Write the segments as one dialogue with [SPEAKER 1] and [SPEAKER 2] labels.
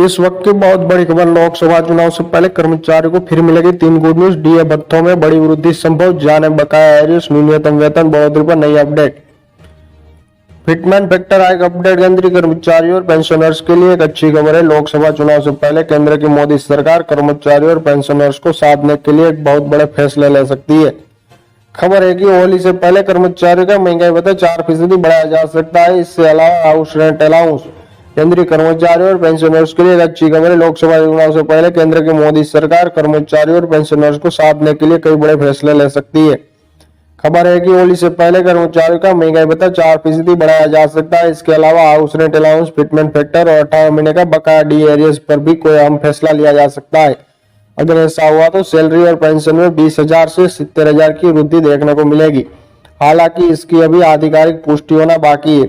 [SPEAKER 1] इस वक्त की बहुत बड़ी खबर। लोकसभा चुनाव से पहले कर्मचारियों को फिर मिलेगी 3 गुड न्यूज। डीए भत्तों में बड़ी वृद्धि संभव, जाने बकाया एरियर्स, न्यूनतम वेतन बढ़ोतरी पर नई अपडेट। फिटमेंट फैक्टर आएगा अपडेट। केंद्रीय कर्मचारियों और पेंशनर्स के लिए एक अच्छी खबर है। लोकसभा चुनाव से पहले केंद्र की मोदी सरकार कर्मचारियों और पेंशनर्स को साधने के लिए एक बहुत बड़े फैसले ले सकती है। खबर है कि होली से पहले कर्मचारियों का महंगाई भत्ता 4% बढ़ाया जा सकता है। इससे अलावा हाउस रेंट अलाउंस केंद्रीय कर्मचारियों और पेंशनर्स के लिए एक अच्छी खबर है। लोकसभा चुनाव से पहले केंद्र की मोदी सरकार कर्मचारियों और पेंशनर्स को साधने के लिए कई बड़े फैसले ले सकती है। खबर है कि होली से पहले कर्मचारियों का महंगाई भत्ता 4% बढ़ाया जा सकता है। इसके अलावा house rent allowance, fitment factor और 18 महीने का बकाया डी एरियर्स पर भी कोई अहम फैसला लिया जा सकता है। अगर ऐसा हुआ तो सैलरी और पेंशन में 20,000 से 70,000 की वृद्धि देखने को मिलेगी। हालांकि इसकी अभी आधिकारिक पुष्टि होना बाकी है।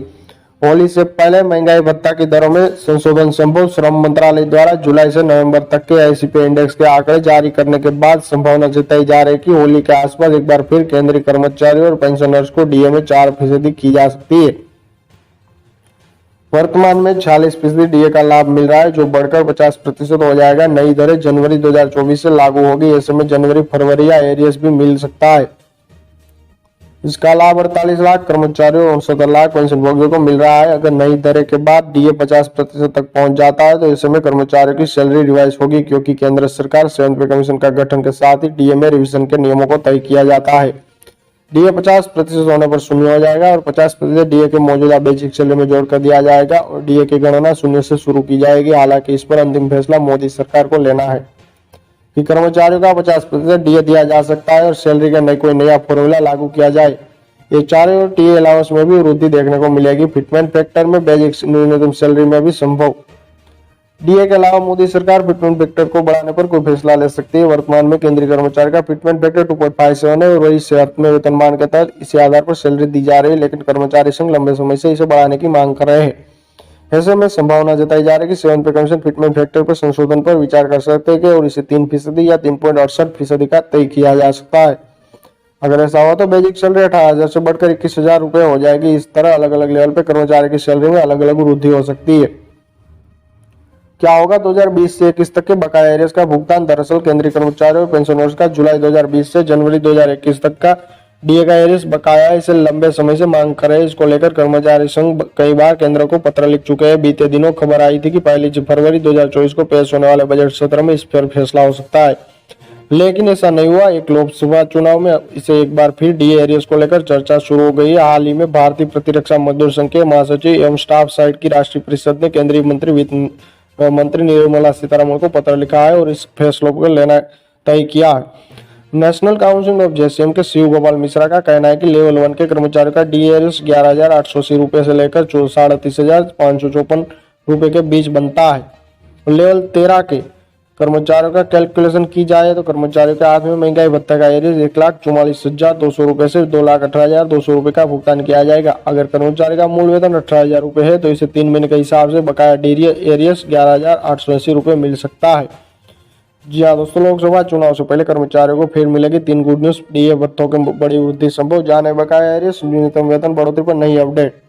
[SPEAKER 1] होली से पहले महंगाई भत्ता की दरों में संशोधन संभव। श्रम मंत्रालय द्वारा जुलाई से नवंबर तक के आईसीपी इंडेक्स के आंकड़े जारी करने के बाद संभावना जताई जा रही है कि होली के आसपास एक बार फिर केंद्रीय कर्मचारियों और पेंशनर्स को डीए में 4% की जा सकती है। वर्तमान में 46% डीए का लाभ मिल रहा है, जो बढ़कर 50% हो जाएगा। नई दरें जनवरी 2024 से लागू होगी। ऐसे में जनवरी फरवरी या एरियर्स भी मिल सकता है। इसका लाभ 48 लाख कर्मचारियों और 69 लाख पेंशनभोगियों को मिल रहा है। अगर नई दरें के बाद डीए 50% तक पहुंच जाता है तो ऐसे में कर्मचारियों की सैलरी रिवाइज होगी, क्योंकि केंद्र सरकार 7th पे कमीशन का गठन के साथ ही डीए में रिविजन के नियमों को तय किया जाता है। डीए 50% होने पर शून्य हो जाएगा और 50% डीए के मौजूदा बेसिक सैलरी में जोड़ कर दिया जाएगा और डीए की गणना शून्य से शुरू की जाएगी। हालांकि इस पर अंतिम फैसला मोदी सरकार को लेना है कि कर्मचारियों का 50% डीए दिया जा सकता है और सैलरी का कोई नया फॉर्मूला लागू किया जाए। ये चारों और टीए अलाउंस में भी वृद्धि देखने को मिलेगी। फिटमेंट फैक्टर में बेसिक न्यूनतम सैलरी में भी संभव। डीए के अलावा मोदी सरकार फिटमेंट फैक्टर को बढ़ाने पर कोई फैसला ले सकती है। वर्तमान में केंद्रीय कर्मचारी का फिटमेंट फैक्टर 2.57 है और वही सेहत में वेतनमान के तहत इसी आधार पर सैलरी दी जा रही है, लेकिन कर्मचारी संघ लंबे समय से इसे बढ़ाने की मांग कर रहे हैं। ऐसे में संभावना जताई जा रही है कि 7th पे कमीशन फिटमेंट फैक्टर पर संशोधन पर विचार कर सकते हैं और इसे 3% या 3.68% का तय किया जा सकता है। अगर ऐसा हुआ तो बेसिक सैलरी 18,000 से बढ़कर 21,000 रुपए हो जाएगी। इस तरह अलग अलग लेवल पे कर्मचारी की सैलरी में अलग अलग वृद्धि हो सकती है। क्या होगा 2020 से 21 तक के बकाया एरियर्स का भुगतान। दरअसल केंद्रीय कर्मचारियों और पेंशनर्स का जुलाई 2020 से जनवरी 2021 तक का डीए का एरियर्स बकाया है। इसे लंबे समय से मांग कर रहे हैं। इसको लेकर कर्मचारी संघ कई बार केंद्र को पत्र लिख चुके हैं। बीते दिनों खबर आई थी कि 1 फरवरी 2024 को पेश होने वाले बजट सत्र में इस पर फैसला हो सकता है, लेकिन ऐसा नहीं हुआ। एक लोकसभा चुनाव में इसे एक बार फिर डीए एरियर्स को लेकर चर्चा शुरू हो गई है। हाल ही में भारतीय प्रतिरक्षा मजदूर संघ के महासचिव एवं स्टाफ साइट की राष्ट्रीय परिषद ने केंद्रीय मंत्री निर्मला सीतारमण को पत्र लिखा है और इस फैसलों को लेना तय किया है। नेशनल काउंसिल ऑफ जेसीएम के शिव गोपाल मिश्रा का कहना है कि लेवल 1 के कर्मचारियों का डीए एरियर्स 11,880 रुपए से लेकर 37,554 रुपए के बीच बनता है। लेवल 13 के कर्मचारियों का कैलकुलेशन की जाए तो कर्मचारियों के हाथ में महंगाई भत्ता का एरियर्स 1,44,200 रुपए से 2,18,200 रुपए का भुगतान किया जाएगा। अगर कर्मचारी का मूल वेतन 18,000 रुपए है तो इसे 3 महीने के हिसाब से बकाया एरियर्स 11,880 रुपए मिल सकता है। जी हाँ दोस्तों, लोकसभा चुनाव से पहले कर्मचारियों को फिर मिलेगी 3 गुड न्यूज। डीए भत्तों की बड़ी वृद्धि संभव, जाने बकाया एरियर्स, न्यूनतम वेतन बढ़ोतरी पर नई अपडेट।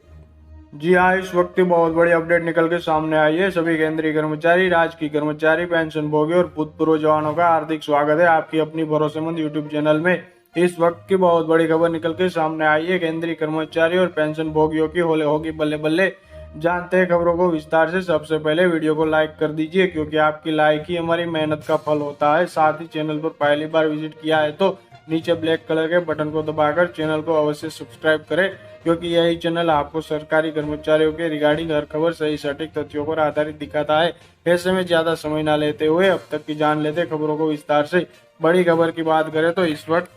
[SPEAKER 2] जी हाँ, इस वक्त की बहुत बड़ी अपडेट निकल के सामने आई है। सभी केंद्रीय कर्मचारी, राजकीय कर्मचारी, पेंशन भोगी और भूतपूर्व जवानों का हार्दिक स्वागत है आपकी अपनी भरोसेमंद यूट्यूब चैनल में। इस वक्त की बहुत बड़ी खबर निकल के सामने आई है। केंद्रीय कर्मचारी और पेंशन भोगियों की होगी बल्ले बल्ले। जानते हैं खबरों को विस्तार से। सबसे पहले वीडियो को लाइक कर दीजिए, क्योंकि आपकी लाइक ही हमारी मेहनत का फल होता है। साथ ही चैनल पर पहली बार विजिट किया है तो नीचे ब्लैक कलर के बटन को दबाकर चैनल को अवश्य सब्सक्राइब करें, क्योंकि यही चैनल आपको सरकारी कर्मचारियों के रिगार्डिंग हर खबर सही सटीक तथ्यों पर आधारित दिखाता है। ऐसे में ज्यादा समय न लेते हुए अब तक की जान लेते खबरों को विस्तार से। बड़ी खबर की बात करें तो इस वक्त